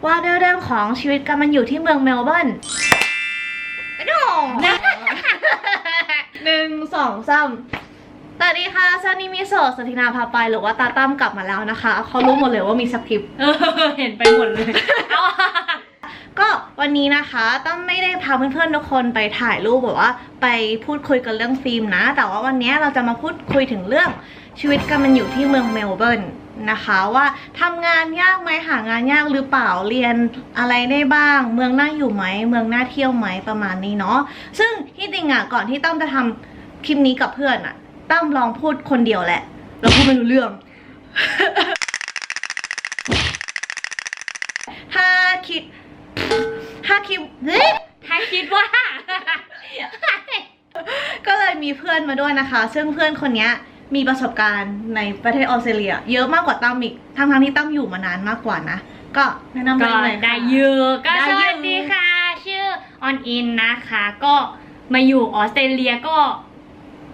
ว่าด้วยเรื่องของชีวิตการมันอยู่ที่เมืองเมลเบิร์นไปดู1 2 3สวัสดีค่ะซานิมิโซะสตินาพาไปหรือว่าตาตั้มกลับมาแล้วนะคะเขารู้หมดเลยว่ามีสคริปต์เห็นไปหมดเลยก็วันนี้นะคะตั้มไม่ได้พาเพื่อนๆทุกคนไปถ่ายรูปแบบว่าไปพูดคุยกันเรื่องฟิล์มนะแต่ว่าวันนี้เราจะมาพูดคุยถึงเรื่องชีวิตการมันอยู่ที่เมืองเมลเบิร์นนะคะว่าทำงานยากไหมหางานยากหรือเปล่าเรียนอะไรได้บ้างเมืองน่าอยู่ไหมเมืองน่าเที่ยวไหมประมาณนี้เนาะซึ่งที่จริงอ่ะก่อนที่ตั้มจะทำคลิปนี้กับเพื่อนอ่ะตั้มลองพูดคนเดียวแหละแล้วพูดไม่รู้เรื่อง ถ้าคิดว่า ก็เลยมีเพื่อนมาด้วยนะคะซึ่งเพื่อนคนนี้มีประสบการณ์ในประเทศออสเตรเลียเยอะมากกว่าตั้มอีกทั้งที่ตั้มอยู่มานานมากกว่านะก็แนะนำตัวเลยค่ะได้เยอะก็สวัสดีค่ะชื่อออนอินนะคะก็มาอยู่ออสเตรเลียก็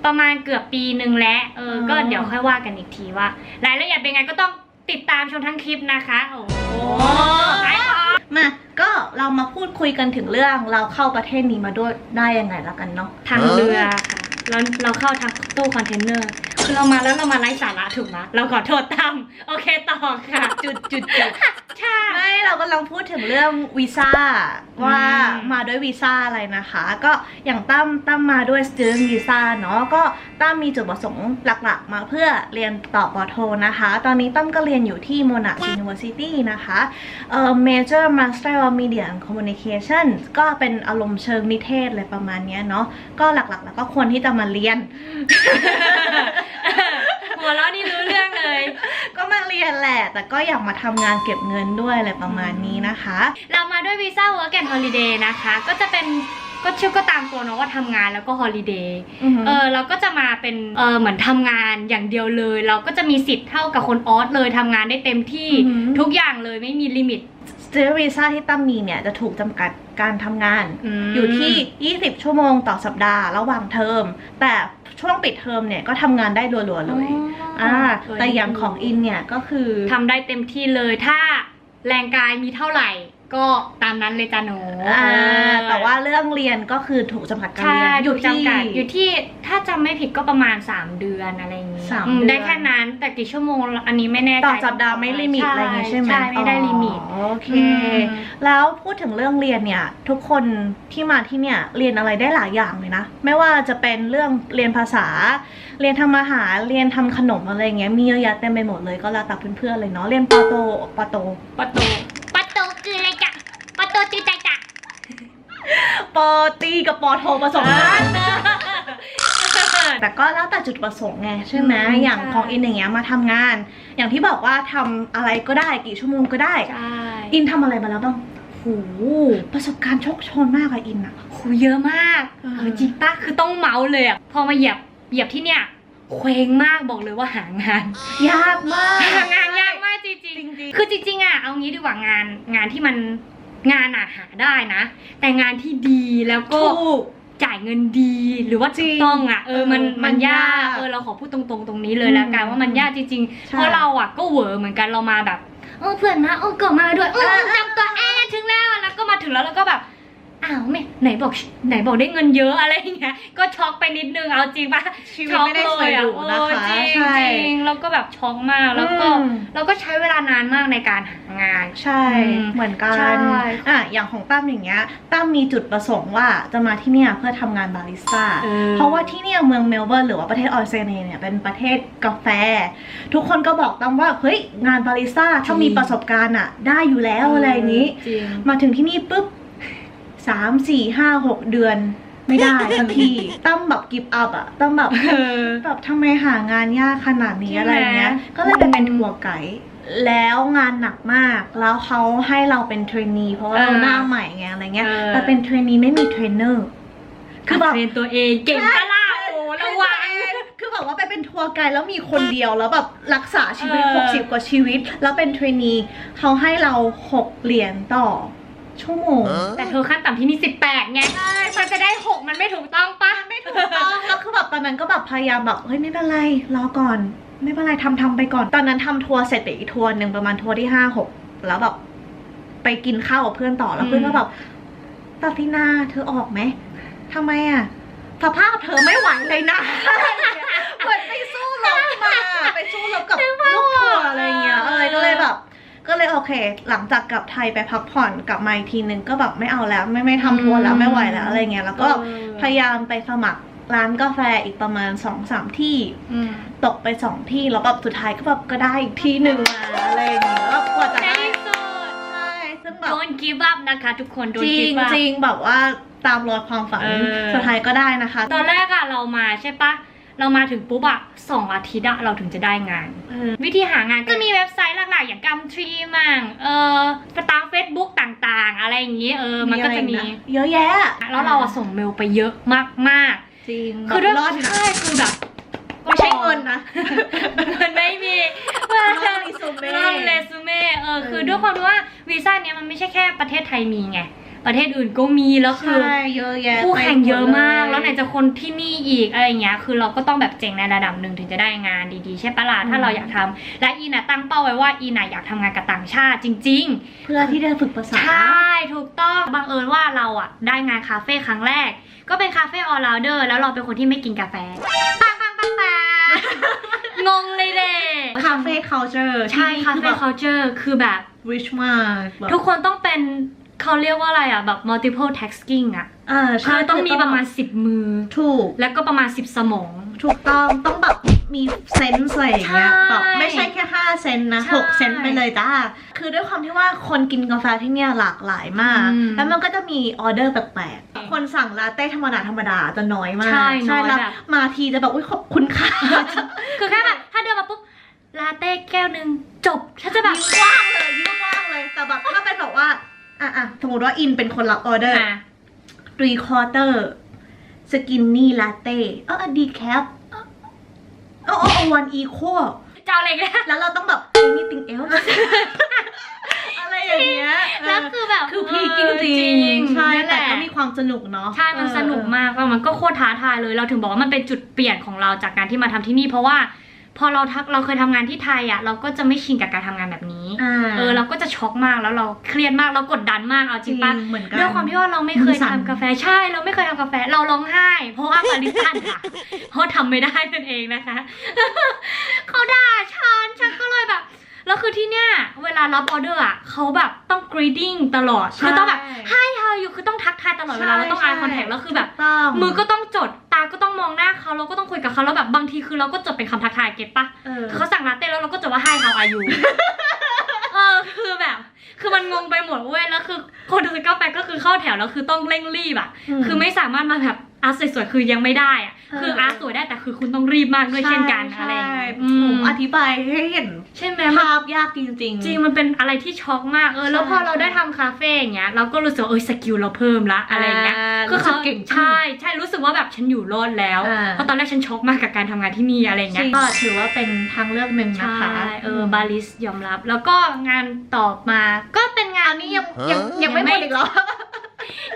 ประมาณเกือบปีหนึ่งแล้วก็เดี๋ยวค่อยว่ากันอีกทีว่ารายละเอียดเป็นไงก็ต้องติดตามชมทั้งคลิปนะคะโอ้โหมาก็เรามาพูดคุยกันถึงเรื่องเราเข้าประเทศนี้มาด้วยได้ยังไงละกันเนาะทางเรือค่ะเราเข้าทางตู้คอนเทนเนอร์คือเรามาแล้วเรามาไร้สาระถูกไหมเราขอโทษตั้มโอเคต่อค่ะจุดใช่ไม่เรากำลังพูดถึงเรื่องวีซ่าว่ามาด้วยวีซ่าอะไรนะคะก็อย่างตั้มมาด้วย student visa เนาะก็ตั้มมีจุดประสงค์หลักๆมาเพื่อเรียนต่อปโทนะคะตอนนี้ตั้มก็เรียนอยู่ที่ Monash University นะคะMajor Master of Media and Communication ก็เป็นอารมณ์เชิงนิเทศอะไรประมาณนี้เนาะก็หลักๆแล้วก็ควรที่จะมาเรียน หัวเราะนี่รู้เรื่องเลยก็มาเรียนแหละแต่ก็อยากมาทำงานเก็บเงินด้วยอะไรประมาณนี้นะคะเรามาด้วยวีซ่า Work and Holiday นะคะก็จะเป็นก็ชื่อก็ตามตัวเนาะว่าทำงานแล้วก็ Holiday เราก็จะมาเป็นเหมือนทำงานอย่างเดียวเลยเราก็จะมีสิทธิ์เท่ากับคนออสเลยทำงานได้เต็มที่ทุกอย่างเลยไม่มีลิมิตStudent Visa ที่ตั้มมีเนี่ยจะถูกจำกัดการทำงานอยู่ที่20ชั่วโมงต่อสัปดาห์ระหว่างเทอมแต่ช่วงปิดเทอมเนี่ยก็ทำงานได้รัวๆเลยแต่อย่างของอินเนี่ยก็คือทำได้เต็มที่เลยถ้าแรงกายมีเท่าไหร่ก็ตามนั้นเลยจ้าหนูแต่ว่าเรื่องเรียนก็คือถูกจำกัดการเรียนอยู่ที่ถ้าจำไม่ผิดก็ประมาณ3 เดือนอะไรอย่างงี้ได้แค่นั้นแต่กี่ชั่วโมงอันนี้ไม่แน่ใจต่อสัปดาห์ไม่ลิมิตอะไรเงี้ยใช่ไหมใช่ไม่ได้ลิมิตโอเคแล้วพูดถึงเรื่องเรียนเนี่ยทุกคนที่มาที่เนี่ยเรียนอะไรได้หลายอย่างเลยนะไม่ว่าจะเป็นเรื่องเรียนภาษาเรียนทำอาหารเรียนทำขนมอะไรเงี้ยมีเยอะแยะเต็มไปหมดเลยก็แล้วแต่เพื่อนๆเลยเนาะเรียนปโตคืออะไรจ๊ะปโตจืดใจจ้ะปอตีกับปอโทผสมกันแต่ก็แล้วแต่จุดประสงค์ไงใช่ไหมอย่างของอินอย่างเงี้ยมาทำงานอย่างที่บอกว่าทำอะไรก็ได้กี่ชั่วโมงก็ได้อินทำอะไรมาแล้วบ้างโหประสบการณ์โชคโชนมากอะอินอะโหเยอะมากจริงป่ะคือต้องเมาส์เลยอะพอมาเหยียบที่เนี่ยเคว้งมากบอกเลยว่าหางานยากมากหางานยากมากจริงคือจริงๆอะเอางี้ดีกว่างานที่มันงานอะหาได้นะแต่งานที่ดีแล้วก็จ่ายเงินดีหรือว่าถูกต้องอะมันยากเราขอพูดตรงๆตรงนี้เลยแล้วกันว่ามันยากจริงๆเพราะเราอะก็เหวอเหมือนกันเรามาแบบเพื่อนมาก็มาด้วยจำตัวถึงแล้วก็มาถึงแล้วก็แบบอ้าวไม่ไหนบอกได้เงินเยอะอะไรอย่างเงี้ยก็ช็อกไปนิดนึงเอาจริงป่ะช็อกเลยอ่ะจริงแล้วก็แบบช็อกมากแล้วก็เราก็ใช้เวลานานมากในการหางานใช่เหมือนกันอย่างของตั้มอย่างเงี้ยตั้มมีจุดประสงค์ว่าจะมาที่เนี่ยเพื่อทำงานบาริสต้าเพราะว่าที่เนี่ยเมืองเมลเบิร์นหรือว่าประเทศออสเตรเลียเนี่ยเป็นประเทศกาแฟทุกคนก็บอกตั้มว่าเฮ้ยงานบาริสต้าถ้ามีประสบการณ์อ่ะได้อยู่แล้วอะไรอย่างนี้มาถึงที่นี่ปุ๊บ3 4 5 6 เดือนไม่ได้ทันทีตั้มแบบกิฟต์อัพอะตั้มแบบทำไมหางานยากขนาดนี้อะไรเงี้ยก็เลยไปเป็นทัวร์ไกด์แล้วงานหนักมากแล้วเขาให้เราเป็นเทรนนีเพราะว่าเราหน้าใหม่ไงอะไรเงี้ยแต่เป็นเทรนนีไม่มีเทรนเนอร์คือแบบเทรนตัวเองเก่งปะล่ะโอ้ระวังคือแบบว่าไปเป็นทัวร์ไกด์แล้วมีคนเดียวแล้วแบบรักษาชีวิต60 กว่าชีวิตแล้วเป็นเทรนนีเขาให้เรา6 เหรียญต่อชั่วโมงแต่เธอขั้นต่ำที่นี่18ไงมันจะได้6มันไม่ถูกต้องปะไม่ถูกต้องแล้วคือแบบตอนนั้นก็แบบพยายามแบบเฮ้ยไม่เป็นไรรอก่อนไม่เป็นไรทำไปก่อนตอนนั้นทำทัวร์เสร็จไปอีกทัวร์หนึ่งประมาณทัวร์ที่5-6แล้วแบบ ไปกินข้าวกับเพื่อนต่อแล้วเพื่อนก็แบบตาตินาเธอออกไหมทำไมอ่ะสภาพเธอไม่ไหวเลยนะเหมือนไปสู้รบมาไปสู้รบกับลูกทัวร์อะไรเงี้ยก็เลยโอเค หลังจากกลับไทยไปพักผ่อนกลับมาอีกทีนึงก็แบบไม่เอาแล้วไม่ทำทัวร์แล้วไม่ไหวแล้วอะไรเงี้ยแล้วก็พยายามไปสมัครร้านกาแฟอีกประมาณ 2-3 ที่ตกไป2ที่แล้วแบบสุดท้ายก็แบบก็ได้อีกที่หนึ่งมาอะไรอย่างเงี้ยแล้วกว่าจะได้ใช่ซึ่งแบบ Don't give up นะคะทุกคน จริงจริงแบบว่าตามรอยความฝันสุดท้ายก็ได้นะคะตอนแรกอะเรามาใช่ปะเรามาถึงปุ๊บอะ2 อาทิตย์อะเราถึงจะได้งานวิธีหางานจะมีเว็บไซต์หลักๆอย่างGumtreeมั่งตาม Facebook ต่างๆอะไรอย่างงี้มันก็จะมีเยอะแยะแล้วเราส่งเมลไปเยอะมากจริงคือด้วยใช่คือแบบไม่ใช่เงินนะมันไม่มีลองเรซูเม่คือด้วยความที่ว่าวีซ่าเนี้ยมันไม่ใช่แค่ประเทศไทยมีไงประเทศอื่นก็มีแล้วคือเยอะแยะคู่แข่งเยอะมากแล้วไหนจะคนที่นี่อีกอะไรเงี้ยคือเราก็ต้องแบบเจ๋งในระดับหนึ่งถึงจะได้งานดีๆใช่ปะล่ะถ้าเราอยากทำและอีน่ะตั้งเป้าไว้ว่าอีน่ะอยากทำงานกับต่างชาติจริงๆเพื่อที่จะฝึกภาษาใช่ถูกต้องบังเอิญว่าเราอ่ะได้งานคาเฟ่ครั้งแรกก็เป็นคาเฟ่ออลราวเดอร์แล้วเราเป็นคนที่ไม่กินกาแฟงงเลยเด้คาเฟ่ culture ใช่คาเฟ่ culture คือแบบ rich มากทุกคนต้องเป็นเขาเรียกว่าอะไรอ่ะแบบ multiple tasking อ่ะใช่ต้องมีประมาณ10 มือถูกแล้วก็ประมาณ10 สมองถูกต้องแบบมีเซนส์อะไรอย่างเงี้ยแบบไม่ใช่แค่5 เซนนะ6 เซนไปเลยจ้าคือด้วยความที่ว่าคนกินกาแฟที่เนี่ยหลากหลายมากแล้วมันก็จะมีออเดอร์แปลกๆคนสั่งลาเต้ธรรมดาจะน้อยมากใช่แล้วมาทีจะแบบอุ้ยขอบคุณค่ะคือแค่แบบถ้าเดินมาปุ๊บลาเต้แก้วนึงจบถ้าจะแบบยิ่งกว้างเลยแต่แบบถ้าเป็นแบบว่าสมมติว่าอินเป็นคนรับออเดอร์3/4 skinny latte decaf one equal จะเอาอะไรกันแล้วเราต้องแบบ anything else อะไรอย่างเงี้ยแล้วคือแบบคือพีจริงๆใช่แต่ก็มีความสนุกเนาะใช่มันสนุกมากมันก็โคตรท้าทายเลยเราถึงบอกว่ามันเป็นจุดเปลี่ยนของเราจากการที่มาทำที่นี่เพราะว่าพอเราเคยทำงานที่ไทยอ่ะเราก็จะไม่ชินกับการทำงานแบบนี้เราก็จะช็อกมากแล้วเราเครียดมากเรากดดันมากเอาจริงปะด้วยความที่ว่าเราไม่เคยทำกาแฟใช่เราไม่เคยทำกาแฟเราร้องไห้เพราะว่าบาริสต้าค่ะเพราะทำไม่ได้นั่นเองนะคะเขาด่าฉันก็เลยแบบแล้วคือที่เนี้ยเวลารับออเดอร์อ่ะเขาแบบต้อง greeting ตลอดคือต้องแบบ hi how are you คือต้องทักทายตลอดเวลาเราต้อง eye contact แล้วคือแบบมือก็ต้องจดตาก็ต้องมองหน้าเขาเราก็ต้องคุยกับเขาแล้วแบบบางทีคือเราก็จดเป็นคำทักทายเก็ตปะเขาสั่งลาเต้แล้วเราก็จดว่า hi how are you คือแบบคือมันงงไปหมดเว้ยแล้วคือคนซื้อกาแฟก็คือเข้าแถวแล้วคือต้องเร่งรีบอ่ะคือไม่สามารถมาแบบอาร์ตสวยๆคือยังไม่ได้อ่ะคืออาร์ตสวยได้แต่คือคุณต้องรีบมากด้วยเช่นกันอะไรอธิบายให้เห็นใช่ไหมภาพยากจริงจริงมันเป็นอะไรที่ช็อกมากแล้วพอเราได้ทำคาเฟ่อย่างเงี้ยเราก็รู้สึกสกิลเราเพิ่มละอะไรเงี้ยคือเขาเก่งใช่รู้สึกว่าแบบฉันอยู่รอดแล้วเพราะตอนแรกฉันช็อกมากกับการทำงานที่นี่อะไรเงี้ยก็ถือว่าเป็นทางเลือกหนึ่งนะคะบาริสยอมรับแล้วก็งานต่อมาก็เป็นงานนี้ยังไม่หมดอีกหรอ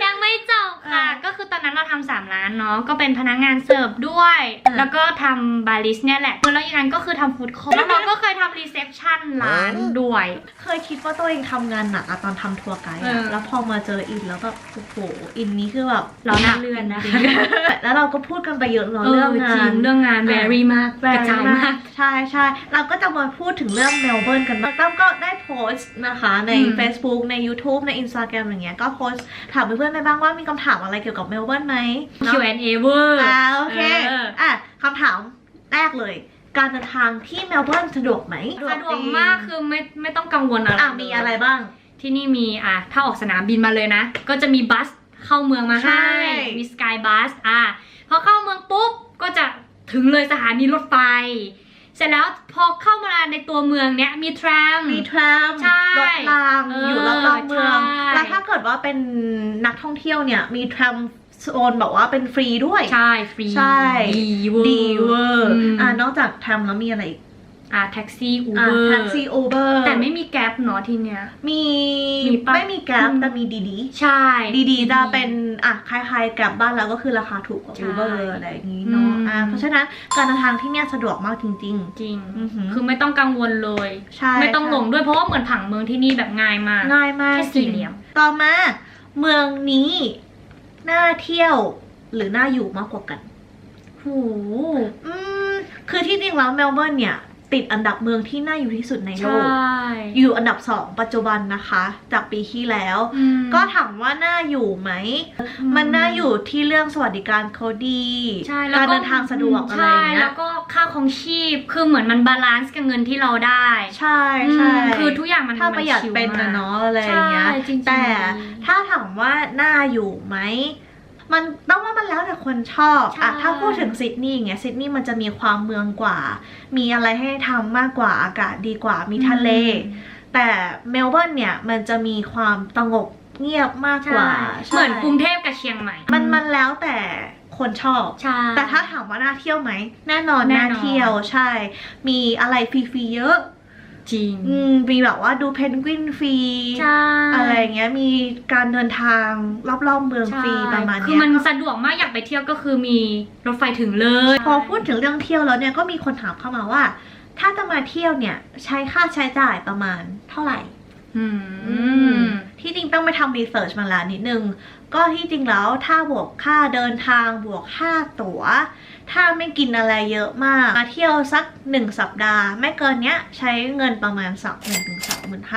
ยังไม่จบค่ะก็คือตอนนั้นเราทำ3 ร้านเนาะก็เป็นพนักงานเสิร์ฟด้วยแล้วก็ทำบาริสเนี่ยแหละแล้วอีกอันก็คือทำฟู้ดคอร์ทแล้วเราก็เคยทำรีเซพชันร้านด้วยเคยคิดว่าตัวเองทำงานหนักตอนทำทัวร์ไกด์แล้วพอมาเจออินแล้วแบบโอ้โหอินนี้คือแบบเราหน้าเลื่อนนะคะแล้วเราก็พูดกันไปเยอะเรื่องงาน very มากกระจายมากใช่เราก็จะมาพูดถึงเรื่องเมลเบิร์นกันบ้างตั้มก็ได้โพสต์นะคะใน Facebook ใน YouTube ใน Instagram อย่างเงี้ยก็โพสต์ถามเพื่อนๆไปบ้างว่ามีคำถามอะไรเกี่ยวกับเมลเบิร์นไหม Q&A เวอร์โอเคคำถามแรกเลยการเดินทางที่เมลเบิร์นสะดวกไหมสะดวกมากคือไม่ต้องกังวลอะไรมีอะไรบ้างที่นี่มีถ้าออกสนามบินมาเลยนะก็จะมีบัสเข้าเมืองมาให้มีสกายบัสพอเข้าเมืองปุ๊บก็จะถึงเลยสถานีรถไฟเสร็จแล้วพอเข้ามาในตัวเมืองเนี้ยมีทรามรถรางอยู่รอบๆเมืองแล้วถ้าเกิดว่าเป็นนักท่องเที่ยวเนี่ยมีทรามโซนบอกว่าเป็นฟรีด้วยใช่ฟรีดีเวอร์นอกจากทรามแล้วมีอะไรอีก แท็กซี่อูเบอร์ แท็กซี่อูเบอร์ แต่ไม่มีแก๊ปเนาะทีเนี้ยมีปะ ไม่มีแกร็บแต่มีดีดีใช่ดีจะเป็นคล้ายๆแกร็บบ้านเราก็คือราคาถูกกว่าอูเบอร์อะไรอย่างนี้เนาะเพราะฉะนั้นการเดินทางที่เนี่ยสะดวกมากจริงจริง ๆ คือไม่ต้องกังวลเลยใช่ ไม่ต้องหลงด้วยเพราะว่าเหมือนผังเมืองที่นี่แบบง่ายมากง่ายมาก แค่สี่เหลี่ยมต่อมาเมืองนี้น่าเที่ยวหรือน่าอยู่มากกว่ากันโหคือที่จริงแล้วเมลเบิร์นเนี่ยติดอันดับเมืองที่น่าอยู่ที่สุดในโลกอยู่อันดับ2ปัจจุบันนะคะจากปีที่แล้วก็ถามว่าน่าอยู่ไหมมันน่าอยู่ที่เรื่องสวัสดิการเขาดีการเดินทางสะดวกอะไรเงี้ยแล้วก็ค่าครองชีพคือเหมือนมันบาลานซ์กับเงินที่เราได้ใช่คือทุกอย่างมันถ้าประหยัดเป็นนะเนาะอะไรเงี้ยแต่ถ้าถามว่าน่าอยู่ไหมมันต้องว่ามันแล้วแต่คนชอบถ้าพูดถึงซิดนีย์เงี้ยซิดนีย์มันจะมีความเมืองกว่ามีอะไรให้ทำมากกว่าอากาศดีกว่ามีทะเลแต่เมลเบิร์นเนี่ยมันจะมีความสงบเงียบมากกว่าเหมือนกรุงเทพกับเชียงใหม่มันแล้วแต่คนชอบแต่ถ้าถามว่าน่าเที่ยวไหมแน่นอนน่าเที่ยวใช่มีอะไรฟรีๆเยอะจริงมีแบบว่าดูเพนกวินฟรีอะไรเงี้ยมีการเดินทางรอบๆเมืองฟรีประมาณนี้คือมันสะดวกมากอยากไปเที่ยวก็คือมีรถไฟถึงเลยพอพูดถึงเรื่องเที่ยวแล้วเนี่ยก็มีคนถามเข้ามาว่าถ้าจะมาเที่ยวเนี่ยใช้ค่าใช้จ่ายประมาณเท่าไหร่ที่จริงต้องไปทำรีเสิร์ชมาแล้วนิดนึงก็ที่จริงแล้วถ้าบวกค่าเดินทางบวกค่าตั๋วถ้าไม่กินอะไรเยอะมากมาเที่ยวสัก1 สัปดาห์ไม่เกินเนี้ยใช้เงินประมาณ30,000 ถึง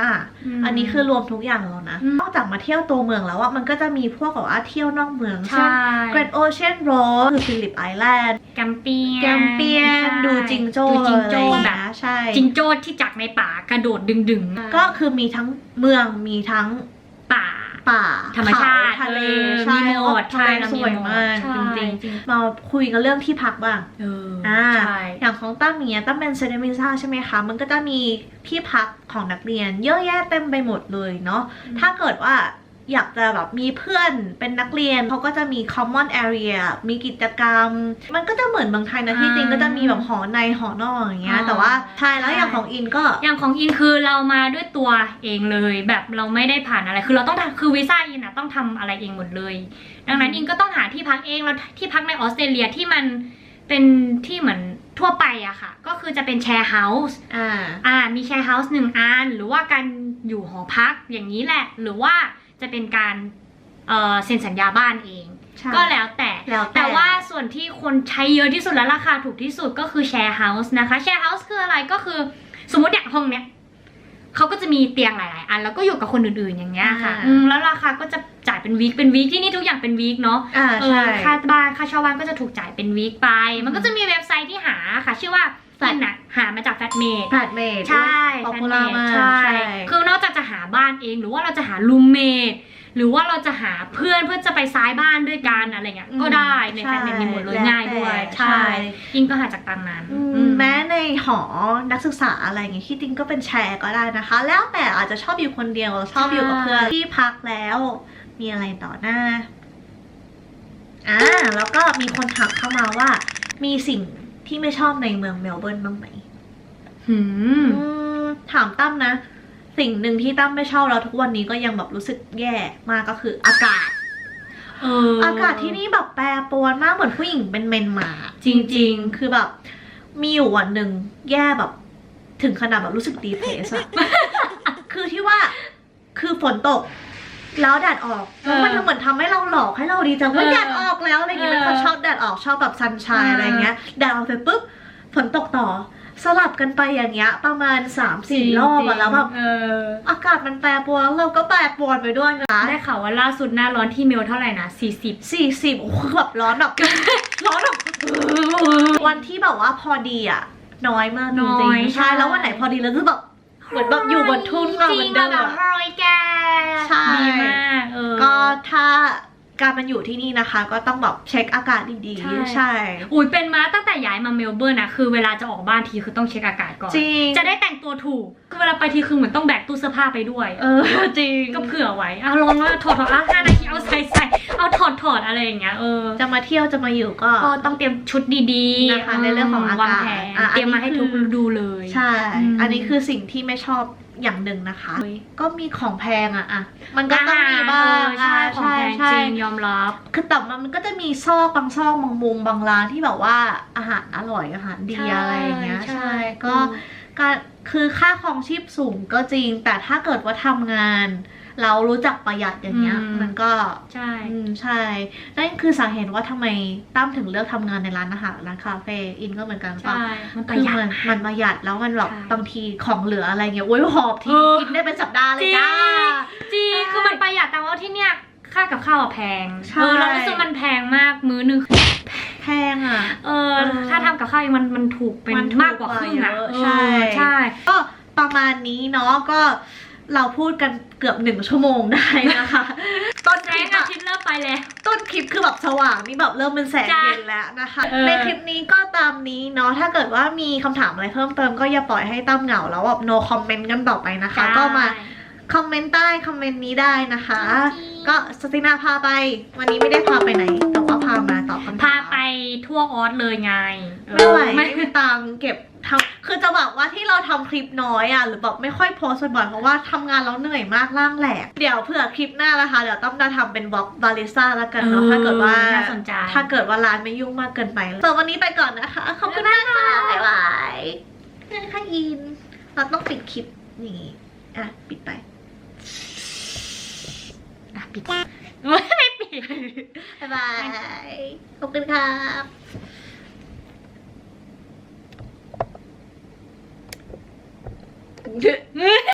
35,000อันนี้คือรวมทุกอย่างแล้วนะนอกจากมาเที่ยวตัวเมืองแล้วมันก็จะมีพวกแบบว่าเที่ยวนอกเมืองเช่น Grand Ocean Road คือฟิลิปไอแลนด์แกมเปียนดูจิงโจ้แบบใช่จิงโจ้ที่จากในป่ากระโดดดึงก็คือมีทั้งเมืองมีทั้งป่าธรรมชาติทะเลมีหมดใช่สวยมากจริงๆมาคุยกันเรื่องที่พักบ้างอย่างของตั้มเนี้ยตั้มเป็นเซเดมิซ่าใช่ไหมคะมันก็จะมีที่พักของนักเรียนเยอะแยะเต็มไปหมดเลยเนาะถ้าเกิดว่าอยากจะแบบมีเพื่อนเป็นนักเรียนเขาก็จะมี common area มีกิจกรรมมันก็จะเหมือนเมืองไทยนะที่จริงก็จะมีแบบหอในหอนอกอย่างเงี้ยแต่ว่าใช่แล้วอย่างของอินก็อย่างของอินคือเรามาด้วยตัวเองเลยแบบเราไม่ได้ผ่านอะไรคือเราต้องคือวีซ่าอินต้องทำอะไรเองหมดเลยดังนั้นอินก็ต้องหาที่พักเองแล้วที่พักในออสเตรเลียที่มันเป็นที่เหมือนทั่วไปอะค่ะก็คือจะเป็นแชร์เฮาส์มีแชร์เฮาส์1 อันหรือว่าการอยู่หอพักอย่างนี้แหละหรือว่าจะเป็นการเซ็นสัญญาบ้านเองก็แล้วแต่ว่าส่วนที่คนใช้เยอะที่สุดและราคาถูกที่สุดก็คือแชร์เฮาส์นะคะแชร์เฮาส์คืออะไรก็คือสมมติอย่างห้องเนี้ยเขาก็จะมีเตียงหลายๆอันแล้วก็อยู่กับคนอื่นๆอย่างเงี้ยค่ะแล้วราคาก็จะจ่ายเป็นวีคที่นี่ทุกอย่างเป็นวีคเนาะค่าบ้านค่าเช่าบ้านก็จะถูกจ่ายเป็นวีคไปมันก็จะมีเว็บไซต์ที่หาค่ะชื่อว่าหามาจากแฟตเมดใช่ป๊อปปูล่ามากใช่คือนอกจากจะหาบ้านเองหรือว่าเราจะหารูมเมทหรือว่าเราจะหาเพื่อนจะไปซ้ายบ้านด้วยกันอะไรเงี้ยก็ได้ในแฟตเมดมีหมดเลยง่ายด้วยใช่จริงก็หาจากตามนั้นแม้ในหอนักศึกษาอะไรอย่างงี้ที่จริงก็เป็นแชร์ก็ได้นะคะแล้วแต่อาจจะชอบอยู่คนเดียวชอบอยู่กับเพื่อนที่พักแล้วมีอะไรต่อหน้าแล้วก็มีคนถามเข้ามาว่ามีสิ่งที่ไม่ชอบในเมืองเมลเบิร์นบ้างไหมถามตั้มนะสิ่งหนึ่งที่ตั้มไม่ชอบแล้วทุกวันนี้ก็ยังแบบรู้สึกแย่มากก็คืออากาศอากาศที่นี่แบบแปรปรวนมากเหมือนผู้หญิงเป็นเมนมาจริงๆคือแบบมีอยู่วันหนึ่งแย่แบบถึงขนาดแบบรู้สึกดีเพรสอะ คือที่ว่าคือฝนตกแล้วแดดออกแล้วมันเหมือนทำให้เราหลอกให้เราดีจังว่าแดดออกแล้วอะไรอย่างเงี้ยมันชอบแดดออกชอบแบบซันชายอะไรเงี้ยแดดออกไปปุ๊บฝนตกต่อสลับกันไปอย่างเงี้ยประมาณ 3-4 รอบแล้วแบบอากาศมันแปรปรวนเราก็แปรปรวนไปด้วยนะได้ข่าวว่าล่าสุดหน้าร้อนที่เมลเท่าไหร่นะ40โอ้โหแบบร้อนแบบ ร้อนแบบวันที่แบบว่าพอดีอะน้อยมากจริงๆใช่แล้ววันไหนพอดีแล้วคือแบบเหมือนแบบอยู่บนทุ่งนาเหมือนเดิมแบบฮอยแกใช่ก็ถ้า การมันอยู่ที่นี่นะคะ ก็ต้องแบบเช็คอากาศดีๆใช่ อุ้ยเป็นมาตั้งแต่ย้ายมาเมลเบิร์นอะคือเวลาจะออกบ้านทีคือต้องเช็คอากาศก่อน จริง จะได้แต่งตัวถูกคือเวลาไปทีคือเหมือนต้องแบกตู้เสื้อผ้าไปด้วย จริง ก็เผื่อไว้ลองถอด5 นาทีเอาใส่เอาถอดอะไรอย่างเงี้ยจะมาเที่ยวจะมาอยู่ก็ ต้องเตรียมชุดดีๆนะคะในเรื่องของอากาศ วางแผนเตรียมมาให้ทุกฤดูเลย ใช่ อันนี้คือสิ่งที่ไม่ชอบอย่างหนึ่งนะคะ ก็มีของแพงอะมันก็ต้องมีบ้าง ใช่ของแพงจริงยอมรับคือแต่มันก็จะมีซอกบางมุมบางร้านที่แบบว่าอาหารอร่อยอาหารดีอะไรอย่างเงี้ยใช่ก็คือค่าครองชีพสูงก็จริงแต่ถ้าเกิดว่าทำงานเรารู้จักประหยัดอย่างเงี้ยมันก็ใช่นั่นคือสาเหตุว่าทำไมตั้มถึงเลือกทำงานในร้านอาหารร้านคาเฟ่อินก็เหมือนกันป่ะมันประหยัดมันประหยัดแล้วมันแบบบางทีของเหลืออะไรเงี้ยโอ้ยหอบทีกินได้เป็นสัปดาห์เลยจ้าจริงคือมันประหยัดแต่ว่าที่เนี้ยค่ากับข้าวแพงเรารู้สึกมันแพงมากมื้อนึงแพงถ้าทำกับข้าวมันถูกเป็นมากกว่าครึ่งใช่ก็ประมาณนี้เนาะก็เราพูดกันเกือบ1 ชั่วโมงได้นะคะต้นคลิปอาทิตย์เริ่มไปแล้วต้นคลิปคือแบบสว่างนี่แบบเริ่มเป็นแสงเย็นแล้วนะคะในคลิปนี้ก็ตามนี้เนาะถ้าเกิดว่ามีคำถามอะไรเพิ่มเติมก็อย่าปล่อยให้ตั้มเหงาแล้วแบบ no comment กันต่อไปนะคะก็มาคอมเมนต์ใต้คอมเมนต์นี้ได้นะคะก็สตินาพาไปวันนี้ไม่ได้พาไปไหนแต่ว่าพามาตอบคำถามพาไปทั่วออสเลยไงไม่ไหวไม่มีตังเก็บคือจะบอกว่าที่เราทำคลิปน้อยหรือแบบไม่ค่อยโพสต์บ่อยเพราะว่าทำงานแล้วเหนื่อยมากร่างแหลกเดี๋ยวเผื่อคลิปหน้านะคะเดี๋ยวต้องจะทำเป็นบล็อกบาริสต้าแล้วกันเนาะถ้าเกิดว่าน่าสนใจถ้าเกิดว่าร้านไม่ยุ่งมากเกินไปส่วนวันนี้ไปก่อนนะคะขอบคุณมากค่ะบ๊ายบายนี่ค่ะอินเราต้องปิดคลิปนี่ปิดไปปิดไม่ปิดบ๊ายบายขอบคุณครับ